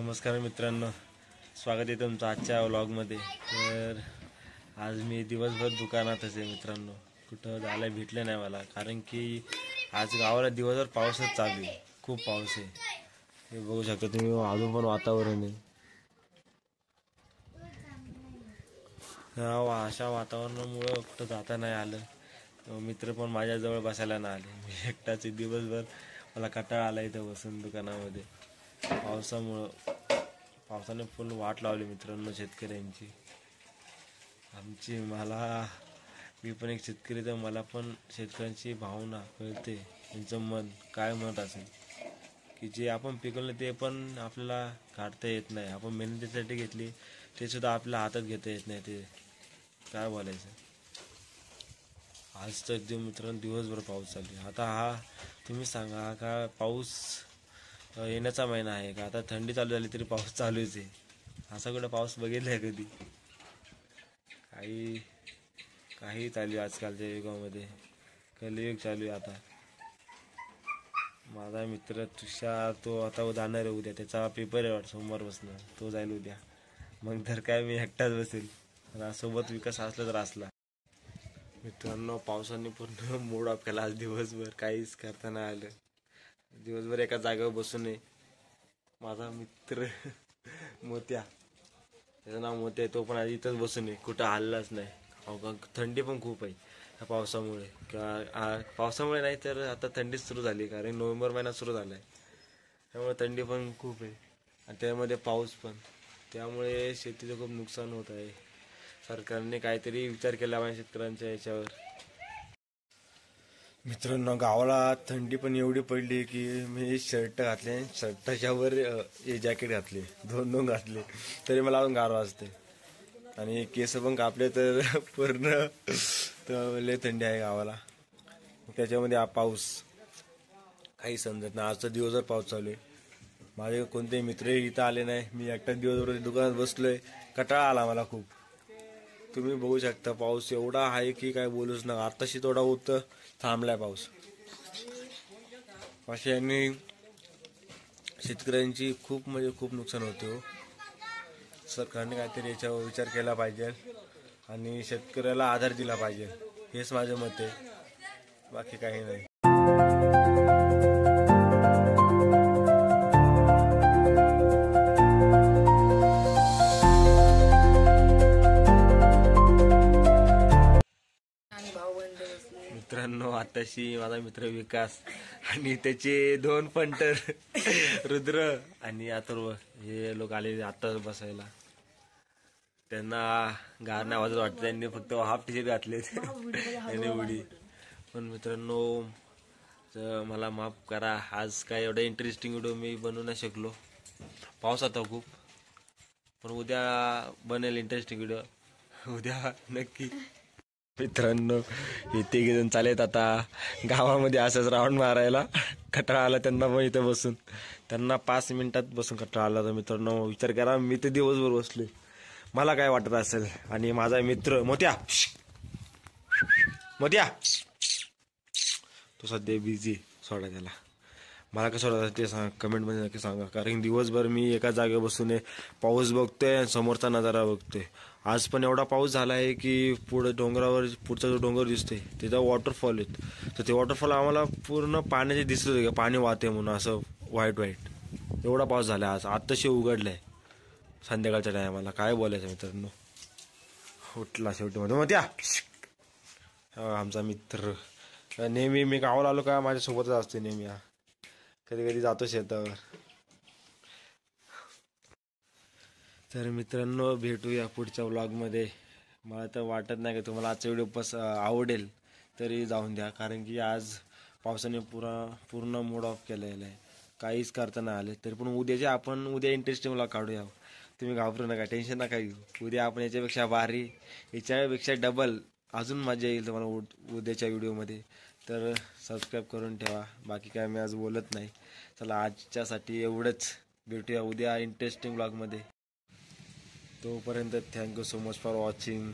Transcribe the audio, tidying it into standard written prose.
नमस्कार मित्रांनो, स्वागत आहे तुमचं आजच्या व्लॉगमध्ये। तर आज मी दिवसभर दुकानातच आहे मित्रांनो, कुठं जायला भेटलं नाही मला, कारण की आज गावाला दिवसभर पाऊसच चालू आहे, खूप पाऊस आहे। हे बघू शकता तुम्ही, अजून पण वातावरण आहे। अशा वातावरणामुळं कुठं जाता नाही आलं। मित्र पण माझ्याजवळ बसायला नाही आले, मी एकटाच दिवसभर। मला कंटाळा आला इथं बसून दुकानामध्ये। पावसाने फुल वाट लावली मित्रांनो शेतकऱ्यांची आमची। मी पण एक शेतकरी, तर मला पण शेतकऱ्यांची भावना कळते, त्यांचं मन काय म्हणत असेल की जे आपण पिकवलं ते पण आपल्याला काढता येत नाही, आपण मेहनतीसाठी घेतली ते सुद्धा आपल्या हातात घेता येत नाही, ते काय बोलायचं। आज तर मित्रांनो दिवसभर पाऊस चालू आहे। आता तुम्ही सांगा, का पाऊस येण्याचा महिना आहे का? आता थंडी चालू झाली तरी पाऊस चालूच आहे। असा कुठं पाऊस बघितलाय कधी? काही चालू आहे आजकालच्या युगामध्ये, कलियुग चालू आहे आता। माझा मित्र तुषार, तो आता जाणार आहे उद्या, त्याचा पेपर आहे वाटतं सोमवारपासून, तो जाईल उद्या। मग तर काय मी एकटाच बसेल, सोबत विकास असला तर असला। मित्रांनो पावसाने पूर्ण मूड ऑफ केला आज दिवसभर, काहीच करता नाही आलं। दिवसभर एका जागेवर बसून आहे। माझा मित्र मोत्या, त्याचं नाव मोत्या आहे, तो पण आज इथंच बसून आहे, कुठं हल्लाच नाही। थंडी पण खूप आहे या पावसामुळे, पावसामुळे नाही तर आता थंडीच सुरू झाली, कारण नोव्हेंबर महिना सुरू झाला आहे, त्यामुळे थंडी पण खूप आहे आणि त्यामध्ये पाऊस पण, त्यामुळे शेतीचं खूप नुकसान होत आहे। सरकारने काहीतरी विचार केला पाहिजे शेतकऱ्यांच्या याच्यावर। मित्रांनो गावाला थंडी पण एवढी पडली की मी शर्ट घातले, शर्टाच्या वर हे जॅकेट घातले, दोन घातले, तरी मला अजून गार वाजते। आणि केस पण कापले तर पूर्ण लय थंडी आहे गावाला। त्याच्यामध्ये पाऊस काही समजत नाही। आजचा दिवसभर पाऊस चालू आहे, माझे कोणते मित्र इथं आले नाही, मी एकटा दिवसभर दुकानात बसलोय, कंटाळा आला मला खूप। तुम्ही बघू शकता पाऊस एवढा आहे की काय बोलूच नका। आताशी थोडा होतं, थांबलाय पाऊस। अशा यांनी शेतकऱ्यांची खूप नुकसान होते हो। सरकारने काहीतरी याच्यावर विचार केला पाहिजे आणि शेतकऱ्याला आधार दिला पाहिजे, हेच माझं मत आहे, बाकी काही नाही। मित्रांनो आताशी माझा मित्र विकास आणि त्याचे 2 पंटर रुद्र आणि अथर्व हे लोक आले आता बसायला। त्यांना गार नाही वाजत वाटतं, त्यांनी फक्त हाफ टी शर्ट घातले आणि उडी। पण मित्रांनो मला माफ करा, आज काय एवढा इंटरेस्टिंग व्हिडिओ मी बनवू नाही शकलो, पाऊस आता खूप। पण उद्या बनेल इंटरेस्टिंग व्हिडिओ, उद्या नक्की। मित्रांनो इथे घेऊन चालेत आता गावामध्ये असंच राऊंड मारायला, कंटाळा आला त्यांना पण इथं बसून, त्यांना 5 मिनिटात बसून कंटाळा आला। तर मित्रांनो विचार करा, मी ते दिवसभर बसले, मला काय वाटत असेल। आणि माझा मित्र मोत्या तो सध्या बिझी, सोडा त्याला, मला कसं वाटतं ते सांगा, कमेंटमध्ये नक्की सांगा। कारण दिवसभर मी एका जागेवर बसून पाऊस बघतोय, समोरचा नजारा बघतोय। आज पण एवढा पाऊस झाला आहे की पुढे डोंगरावर, पुढचा जो डोंगर दिसतोय तिथं वॉटरफॉल आहेत, तर ते वॉटरफॉल आम्हाला पूर्ण पाण्याचे दिसत होते, पाणी वाहते म्हणून, असं व्हाईट एवढा पाऊस झाला आज। आत्ताशी उघडलाय संध्याकाळच्या टायमाला, काय बोलायचं मित्रांनो। उठला शेवटी मध्ये मग त्या आमचा मित्र नेहमी, मी गावाला आलो का माझ्यासोबतच असते नेहमी, कधी कधी जातो शेतावर। तर मित्रांनो भेटूया पुढच्या व्लॉगमध्ये। मला तर वाटत नाही की तुम्हाला आजचा व्हिडिओ आवडेल, तरी जाऊन द्या, कारण की आज पावसाने पूर्ण मूड ऑफ केलेला आहे, काहीच करता नाही आले। तरी पण उद्या इंटरेस्टिंग व्लॉग काढूया, तुम्ही घाबरू नका, टेन्शन नका घेऊ। उद्या आपण याच्यापेक्षा भारी, याच्यापेक्षा डबल अजून मजा येईल तुम्हाला उद्याच्या व्हिडिओमध्ये। तर सबस्क्राईब करून ठेवा, बाकी काय मी आज बोलत नाही। चला आजच्यासाठी एवढंच, भेटूया उद्या इंटरेस्टिंग व्लॉगमध्ये। तोपर्यंत thank you so much for watching.